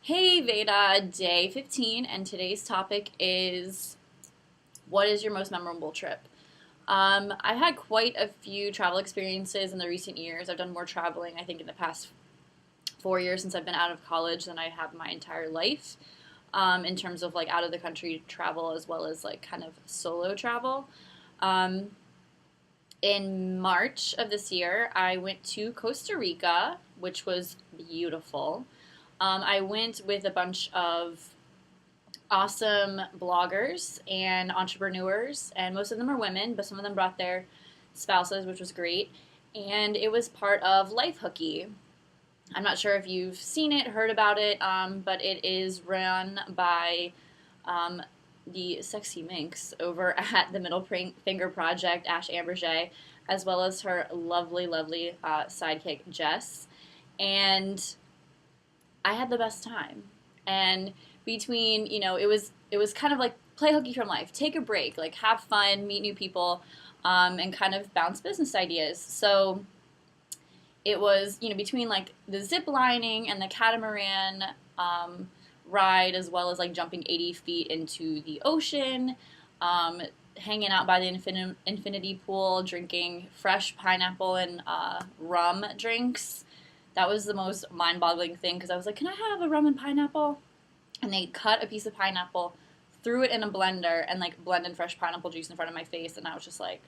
Hey VEDA, day 15, and today's topic is what is your most memorable trip? I've had quite a few travel experiences in the recent years. I've done more traveling, I think, in the past 4 years since I've been out of college than I have my entire life, in terms of like out of the country travel as well as like kind of solo travel. Um, in March of this year, I went to Costa Rica, which was beautiful. I went with a bunch of awesome bloggers and entrepreneurs, and most of them are women, but some of them brought their spouses, which was great. And it was part of Life Hooky. I'm not sure if you've seen it, heard about it, but it is run by um, the sexy minx over at the Middle Finger Project, Ash Amberjay, as well as her lovely, lovely sidekick, Jess. And I had the best time. And between, it was kind of like play hooky from life, take a break, like have fun, meet new people, and kind of bounce business ideas. So it was, between like the zip lining and the catamaran ride, as well as like jumping 80 feet into the ocean, um, hanging out by the infinity pool, drinking fresh pineapple and rum drinks. That was the most mind-boggling thing because I was like, "Can I have a rum and pineapple?" And they cut a piece of pineapple, threw it in a blender, and like blended fresh pineapple juice in front of my face, and I was just like,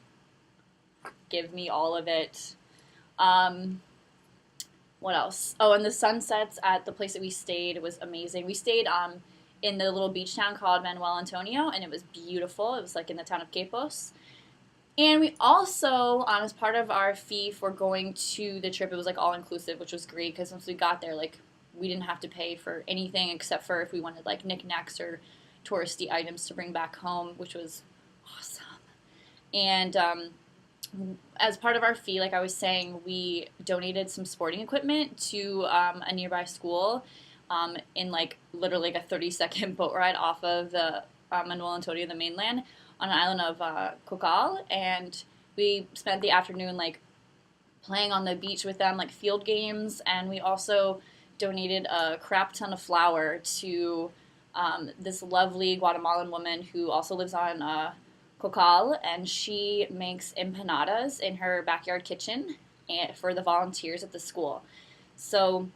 "Give me all of it." Um, what else? Oh, and the sunsets at the place that we stayed was amazing. We stayed in the little beach town called Manuel Antonio, and it was beautiful. It was like in the town of Quepos. And we also, as part of our fee for going to the trip, it was like all inclusive, which was great because once we got there, like we didn't have to pay for anything except for if we wanted like knickknacks or touristy items to bring back home, which was awesome. And as part of our fee, like I was saying, we donated some sporting equipment to a nearby school, in like literally like a 30-second boat ride off of the Manuel Antonio, the mainland, on an island of Cocal, and we spent the afternoon like playing on the beach with them, like field games, and we also donated a crap ton of flour to this lovely Guatemalan woman who also lives on Cocal, and she makes empanadas in her backyard kitchen for the volunteers at the school. So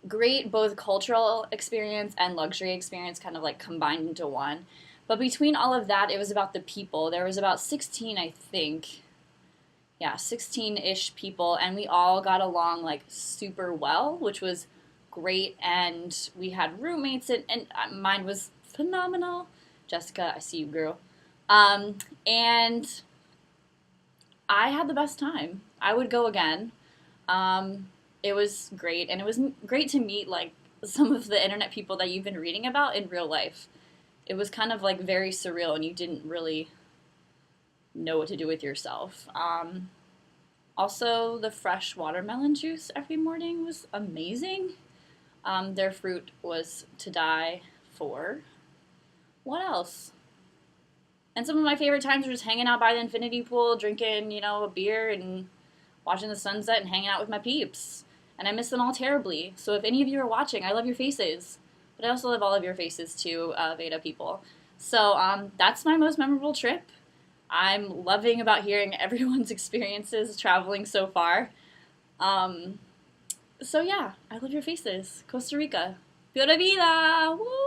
great, both cultural experience and luxury experience kind of like combined into one. But between all of that, it was about the people. There was about 16, I think. Yeah, 16-ish people, and we all got along like super well, which was great. And we had roommates, and mine was phenomenal. Jessica, I see you, girl. And I had the best time. I would go again. It was great, and it was great to meet like some of the internet people that you've been reading about in real life. It was kind of like very surreal, and you didn't really know what to do with yourself. Also, the fresh watermelon juice every morning was amazing. Their fruit was to die for. What else? And some of my favorite times were just hanging out by the infinity pool, drinking, a beer and watching the sunset and hanging out with my peeps. And I miss them all terribly. So if any of you are watching, I love your faces. But I also love all of your faces too, VEDA people. So that's my most memorable trip. I'm loving about hearing everyone's experiences traveling so far. So yeah, I love your faces. Costa Rica. Pura vida! Woo!